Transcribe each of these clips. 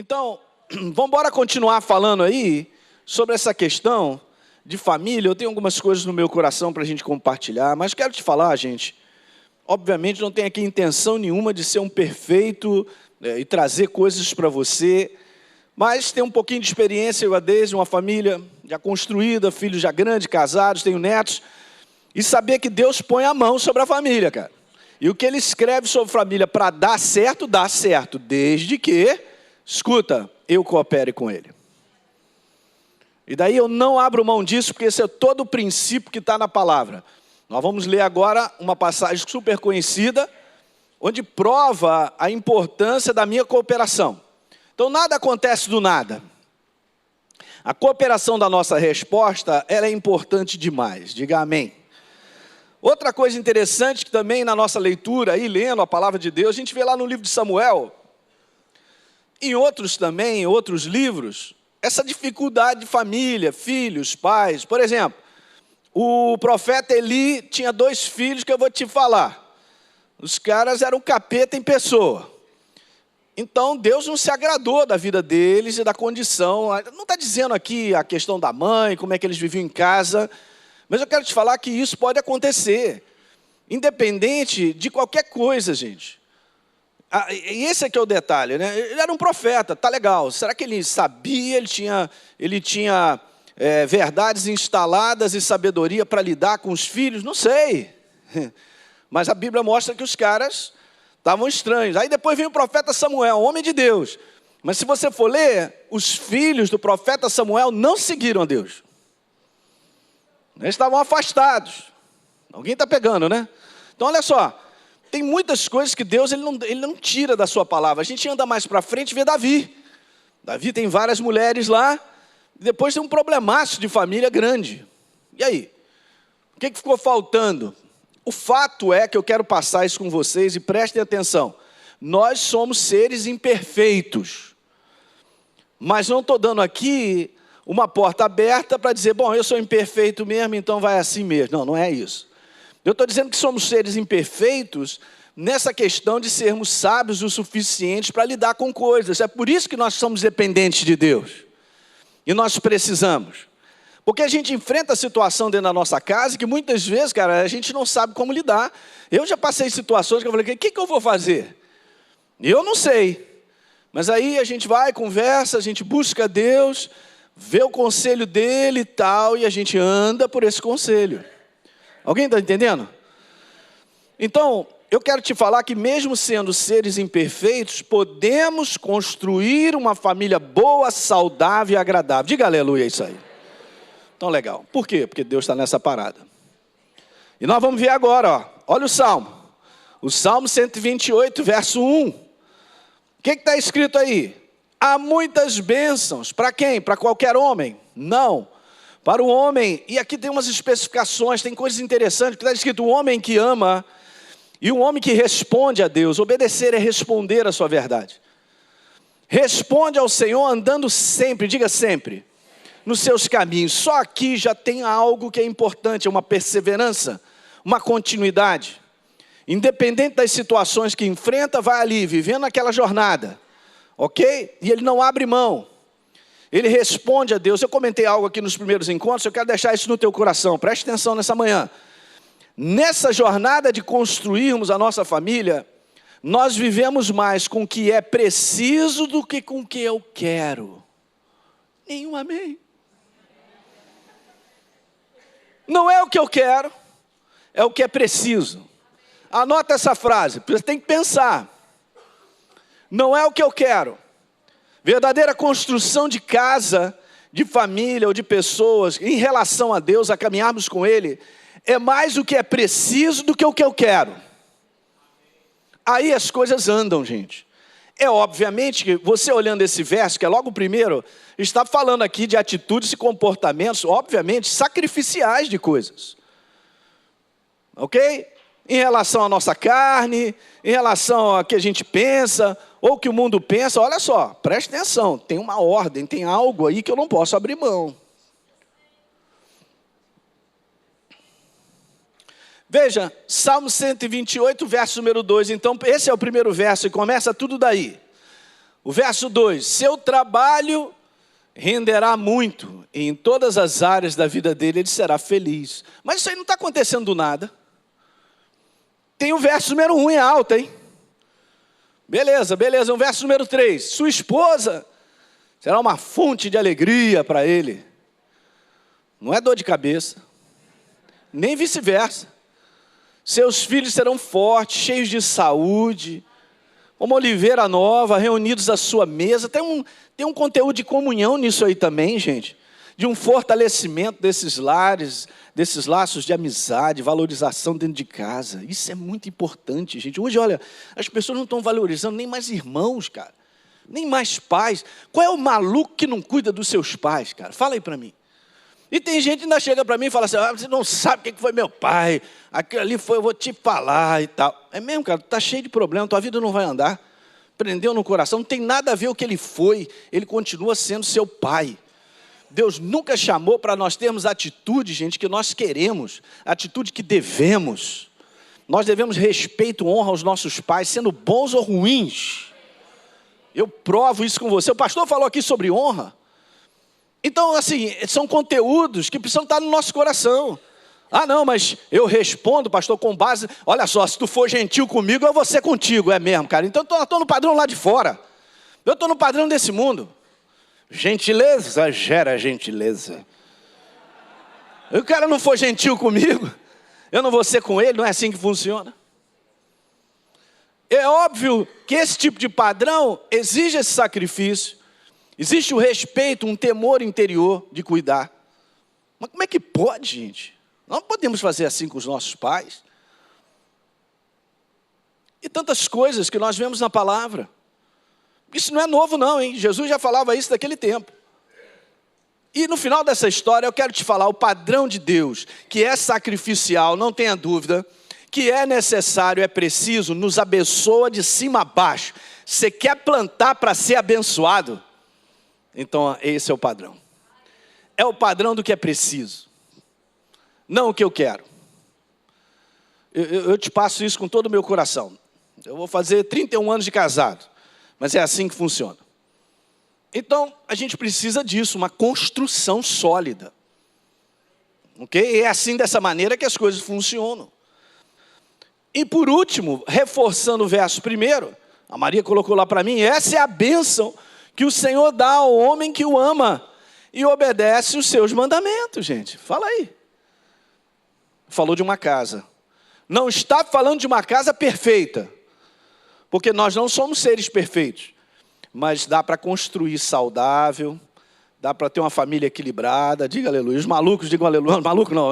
Então, vamos embora continuar falando aí sobre essa questão de família. Eu tenho algumas coisas no meu coração para a gente compartilhar, mas quero te falar, gente, obviamente não tenho aqui intenção nenhuma de ser um perfeito e trazer coisas para você, mas tenho um pouquinho de experiência, eu desde uma família já construída, filhos já grandes, casados, tenho netos, e saber que Deus põe a mão sobre a família, cara. E o que Ele escreve sobre família para dar certo, desde que, escuta, eu coopere com Ele. E daí eu não abro mão disso, porque esse é todo o princípio que está na palavra. Nós vamos ler agora uma passagem super conhecida, onde prova a importância da minha cooperação. Então nada acontece do nada. A cooperação da nossa resposta, ela é importante demais. Diga amém. Outra coisa interessante que também na nossa leitura, aí lendo a palavra de Deus, a gente vê lá no livro de Samuel, em outros também, em outros livros, essa dificuldade de família, filhos, pais. Por exemplo, o profeta Eli tinha 2 filhos que eu vou te falar. Os caras eram capeta em pessoa. Então Deus não se agradou da vida deles e da condição. Não está dizendo aqui a questão da mãe, como é que eles viviam em casa. Mas eu quero te falar que isso pode acontecer, independente de qualquer coisa, gente. E esse aqui é o detalhe, né? Ele era um profeta, tá legal. Será que ele sabia, ele tinha verdades instaladas e sabedoria para lidar com os filhos? Não sei. Mas a Bíblia mostra que os caras estavam estranhos. Aí depois vem o profeta Samuel, homem de Deus. Mas se você for ler, os filhos do profeta Samuel não seguiram a Deus. Eles estavam afastados. Alguém está pegando, né? Então, olha só. Tem muitas coisas que Deus ele não tira da sua palavra. A gente anda mais para frente e vê Davi. Davi tem várias mulheres lá. E depois tem um problemaço de família grande. E aí? O que ficou faltando? O fato é que eu quero passar isso com vocês e prestem atenção. Nós somos seres imperfeitos. Mas não estou dando aqui uma porta aberta para dizer, bom, eu sou imperfeito mesmo, então vai assim mesmo. Não, não é isso. Eu estou dizendo que somos seres imperfeitos nessa questão de sermos sábios o suficiente para lidar com coisas. É por isso que nós somos dependentes de Deus. E nós precisamos. Porque a gente enfrenta a situação dentro da nossa casa que muitas vezes, cara, a gente não sabe como lidar. Eu já passei situações que eu falei, o que eu vou fazer? Eu não sei. Mas aí a gente vai, conversa, a gente busca Deus, vê o conselho dele e tal, e a gente anda por esse conselho. Alguém está entendendo? Então, eu quero te falar que mesmo sendo seres imperfeitos, podemos construir uma família boa, saudável e agradável. Diga aleluia isso aí. Então, legal. Por quê? Porque Deus está nessa parada. E nós vamos ver agora, ó. Olha o Salmo. O Salmo 128, verso 1. O que está escrito aí? Há muitas bênçãos. Para quem? Para qualquer homem? Não. Para o homem, e aqui tem umas especificações, tem coisas interessantes, que está escrito o homem que ama e o homem que responde a Deus. Obedecer é responder a sua verdade. Responde ao Senhor andando sempre, diga sempre, nos seus caminhos. Só aqui já tem algo que é importante, uma perseverança, uma continuidade. Independente das situações que enfrenta, vai ali, vivendo aquela jornada. Ok? E ele não abre mão. Ele responde a Deus. Eu comentei algo aqui nos primeiros encontros, eu quero deixar isso no teu coração. Preste atenção nessa manhã. Nessa jornada de construirmos a nossa família, nós vivemos mais com o que é preciso do que com o que eu quero. Nenhum amém. Não é o que eu quero, é o que é preciso. Anota essa frase, você tem que pensar. Não é o que eu quero. Verdadeira construção de casa, de família ou de pessoas, em relação a Deus, a caminharmos com Ele, é mais o que é preciso do que o que eu quero. Aí as coisas andam, gente. É obviamente que você olhando esse verso, que é logo o primeiro, está falando aqui de atitudes e comportamentos, obviamente, sacrificiais de coisas. Ok? Em relação à nossa carne, em relação a que a gente pensa, ou que o mundo pensa, olha só, preste atenção, tem uma ordem, tem algo aí que eu não posso abrir mão. Veja, Salmo 128, verso número 2, então esse é o primeiro verso e começa tudo daí. O verso 2, seu trabalho renderá muito, e em todas as áreas da vida dele ele será feliz. Mas isso aí não está acontecendo do nada. Tem o verso número 1 em alta, hein? Beleza. O verso número 3, sua esposa será uma fonte de alegria para ele. Não é dor de cabeça, nem vice-versa. Seus filhos serão fortes, cheios de saúde, como oliveira nova, reunidos à sua mesa. Tem um conteúdo de comunhão nisso aí também, gente. De um fortalecimento desses lares, desses laços de amizade, valorização dentro de casa. Isso é muito importante, gente. Hoje, olha, as pessoas não estão valorizando nem mais irmãos, cara. Nem mais pais. Qual é o maluco que não cuida dos seus pais, cara? Fala aí para mim. E tem gente que ainda chega para mim e fala assim, você não sabe o que foi meu pai, aquilo ali foi, eu vou te falar e tal. É mesmo, cara, tu está cheio de problema, tua vida não vai andar. Prendeu no coração, não tem nada a ver o que ele foi, ele continua sendo seu pai. Deus nunca chamou para nós termos atitude, gente, que nós queremos, atitude que devemos. Nós devemos respeito, honra aos nossos pais, sendo bons ou ruins. Eu provo isso com você. O pastor falou aqui sobre honra. Então, assim, são conteúdos que precisam estar no nosso coração. Ah, não, mas eu respondo, pastor, com base... Olha só, se tu for gentil comigo, eu vou ser contigo. É mesmo, cara. Então, eu estou no padrão lá de fora. Eu estou no padrão desse mundo. Gentileza gera gentileza. E o cara não for gentil comigo, eu não vou ser com ele, não é assim que funciona. É óbvio que esse tipo de padrão exige esse sacrifício. Existe o respeito, um temor interior de cuidar. Mas como é que pode, gente? Nós não podemos fazer assim com os nossos pais. E tantas coisas que nós vemos na palavra. Isso não é novo não, hein? Jesus já falava isso daquele tempo. E no final dessa história eu quero te falar o padrão de Deus, que é sacrificial, não tenha dúvida, que é necessário, é preciso, nos abençoa de cima a baixo. Você quer plantar para ser abençoado? Então esse é o padrão. É o padrão do que é preciso. Não o que eu quero. Eu te passo isso com todo o meu coração. Eu vou fazer 31 anos de casado. Mas é assim que funciona. Então a gente precisa disso, uma construção sólida. Ok? E é assim, dessa maneira que as coisas funcionam. E por último, reforçando o verso primeiro, a Maria colocou lá para mim, essa é a bênção que o Senhor dá ao homem que o ama e obedece os seus mandamentos, gente. Fala aí. Falou de uma casa. Não está falando de uma casa perfeita, porque nós não somos seres perfeitos, mas dá para construir saudável, dá para ter uma família equilibrada. Diga aleluia. Os malucos digam aleluia. Maluco não,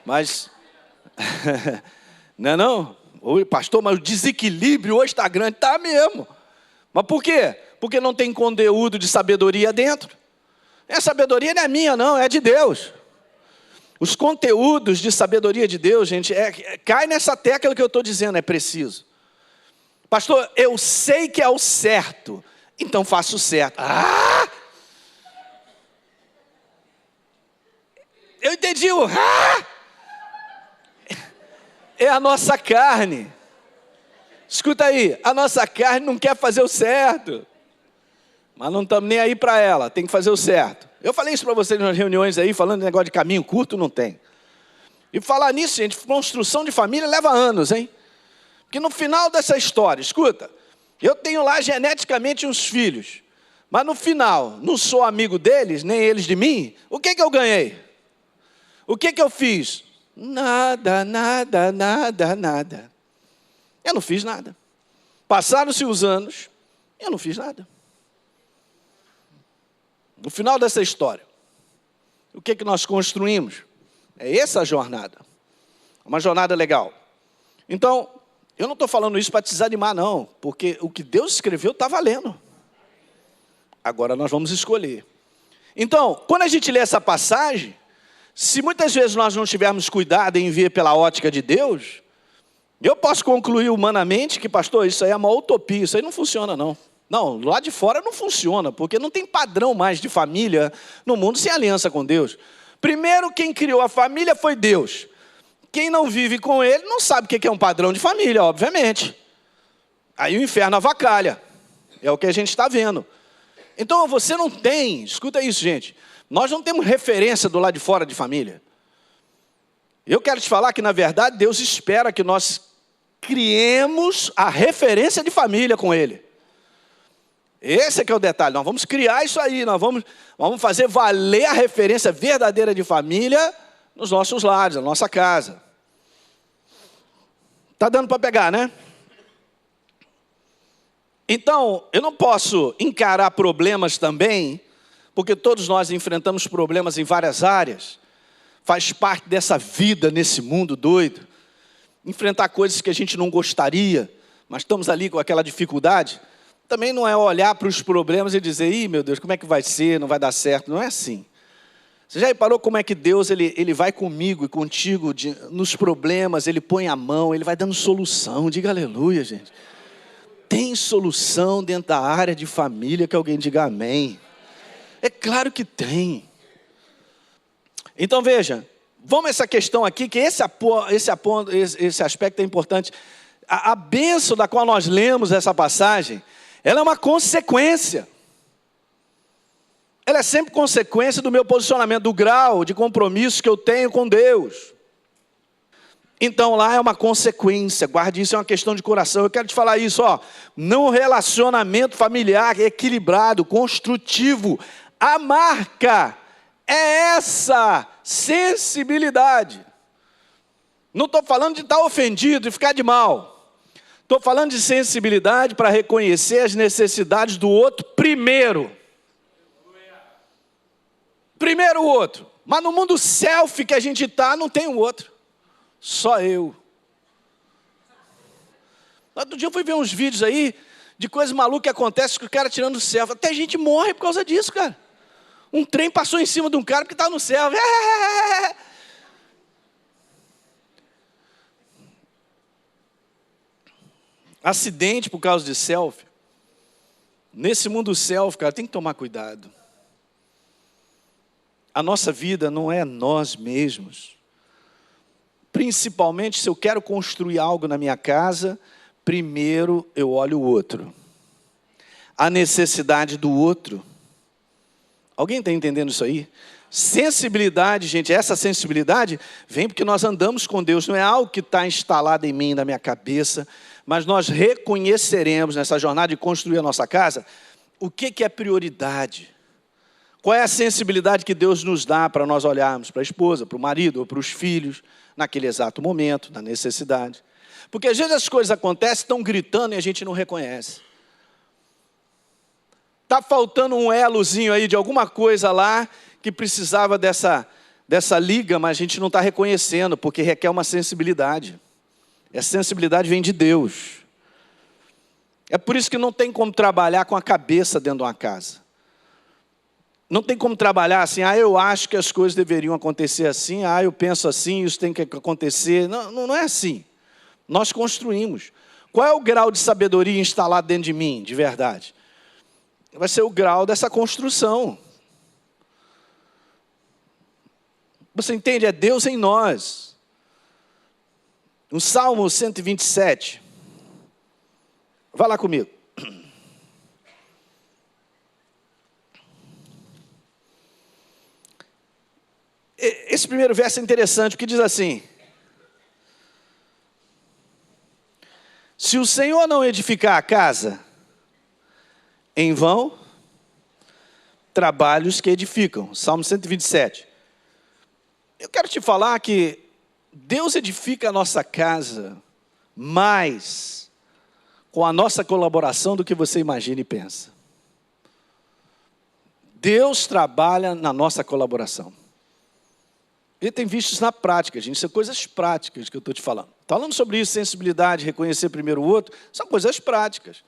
mas não é não? Oi, pastor, mas o desequilíbrio hoje está grande. Está mesmo. Mas por quê? Porque não tem conteúdo de sabedoria dentro. A sabedoria não é minha não, é de Deus. Os conteúdos de sabedoria de Deus, gente, cai nessa tecla que eu estou dizendo, é preciso. Pastor, eu sei que é o certo, então faço o certo. Ah! Eu entendi o ah! É a nossa carne. Escuta aí, a nossa carne não quer fazer o certo. Mas não estamos nem aí para ela, tem que fazer o certo. Eu falei isso para vocês nas reuniões aí, falando de negócio de caminho curto, não tem. E falar nisso, gente, construção de família leva anos, hein? Porque no final dessa história, escuta, eu tenho lá geneticamente uns filhos, mas no final, não sou amigo deles, nem eles de mim, o que eu ganhei? O que eu fiz? Nada. Eu não fiz nada. Passaram-se os anos, eu não fiz nada. No final dessa história, o que nós construímos? É essa jornada. Uma jornada legal. Então, eu não estou falando isso para te desanimar, não. Porque o que Deus escreveu está valendo. Agora nós vamos escolher. Então, quando a gente lê essa passagem, se muitas vezes nós não tivermos cuidado em ver pela ótica de Deus, eu posso concluir humanamente que, pastor, isso aí é uma utopia, isso aí não funciona, não. Não, lá de fora não funciona, porque não tem padrão mais de família no mundo sem aliança com Deus. Primeiro, quem criou a família foi Deus. Quem não vive com Ele não sabe o que é um padrão de família, obviamente. Aí o inferno avacalha. É o que a gente está vendo. Então você não tem, escuta isso, gente. Nós não temos referência do lado de fora de família. Eu quero te falar que, na verdade, Deus espera que nós criemos a referência de família com Ele. Esse é que é o detalhe. Nós vamos criar isso aí. Nós vamos fazer valer a referência verdadeira de família nos nossos lares, na nossa casa. Está dando para pegar, né? Então, eu não posso encarar problemas também, porque todos nós enfrentamos problemas em várias áreas. Faz parte dessa vida nesse mundo doido. Enfrentar coisas que a gente não gostaria, mas estamos ali com aquela dificuldade. Também não é olhar para os problemas e dizer, ih, meu Deus, como é que vai ser, não vai dar certo. Não é assim. Você já reparou como é que Deus ele vai comigo e contigo nos problemas, Ele põe a mão, Ele vai dando solução. Diga aleluia, gente. Tem solução dentro da área de família, que alguém diga amém. É claro que tem. Então veja, vamos a essa questão aqui, que esse aspecto é importante. A bênção da qual nós lemos essa passagem, ela é uma consequência. Ela é sempre consequência do meu posicionamento, do grau de compromisso que eu tenho com Deus. Então lá é uma consequência, guarde isso, é uma questão de coração. Eu quero te falar isso, num relacionamento familiar equilibrado, construtivo, a marca é essa sensibilidade. Não estou falando de estar ofendido e ficar de mal. Estou falando de sensibilidade para reconhecer as necessidades do outro primeiro. Primeiro o outro. Mas no mundo selfie que a gente está, não tem o outro. Só eu. Outro dia eu fui ver uns vídeos aí de coisas malucas que acontecem com o cara tirando selfie. Até gente morre por causa disso, cara. Um trem passou em cima de um cara que estava no selfie. Acidente por causa de selfie. Nesse mundo selfie, cara, tem que tomar cuidado. A nossa vida não é nós mesmos. Principalmente se eu quero construir algo na minha casa, primeiro eu olho o outro. A necessidade do outro. Alguém está entendendo isso aí? Sensibilidade, gente, essa sensibilidade vem porque nós andamos com Deus. Não é algo que está instalado em mim, na minha cabeça, mas nós reconheceremos nessa jornada de construir a nossa casa o que é prioridade. Qual é a sensibilidade que Deus nos dá para nós olharmos para a esposa, para o marido ou para os filhos, naquele exato momento, na necessidade. Porque às vezes as coisas acontecem, estão gritando e a gente não reconhece. Está faltando um elozinho aí de alguma coisa lá que precisava dessa liga, mas a gente não está reconhecendo, porque requer uma sensibilidade. Essa sensibilidade vem de Deus. É por isso que não tem como trabalhar com a cabeça dentro de uma casa. Não tem como trabalhar assim, eu acho que as coisas deveriam acontecer assim, eu penso assim, isso tem que acontecer. Não é assim. Nós construímos. Qual é o grau de sabedoria instalado dentro de mim, de verdade? Vai ser o grau dessa construção. Você entende? É Deus em nós. No Salmo 127. Vai lá comigo. Esse primeiro verso é interessante, porque diz assim: se o Senhor não edificar a casa, em vão trabalhos que edificam. Salmo 127. Eu quero te falar que Deus edifica a nossa casa mais com a nossa colaboração do que você imagina e pensa. Deus trabalha na nossa colaboração. Ele tem visto isso na prática, gente. São coisas práticas que eu estou te falando. Falando sobre isso, sensibilidade, reconhecer primeiro o outro, são coisas práticas.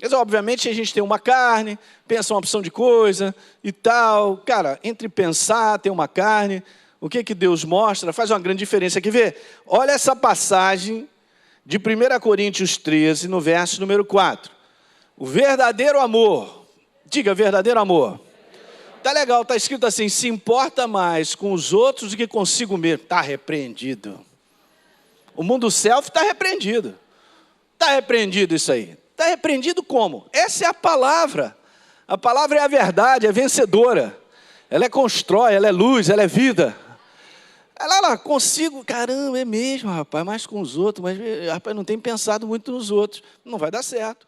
Mas, obviamente, a gente tem uma carne, pensa uma opção de coisa e tal. Cara, entre pensar, ter uma carne, o que Deus mostra, faz uma grande diferença. Quer ver? Olha essa passagem de 1 Coríntios 13, no verso número 4. O verdadeiro amor. Diga, verdadeiro amor. Tá legal, tá escrito assim: se importa mais com os outros do que consigo mesmo. Está repreendido. O mundo selfie está repreendido. Está repreendido isso aí. está repreendido como? Essa é a palavra. A palavra é a verdade, é vencedora. Ela constrói, ela é luz, ela é vida. Ela consigo, caramba, é mesmo, rapaz, mais com os outros, mas rapaz, não tem pensado muito nos outros. Não vai dar certo.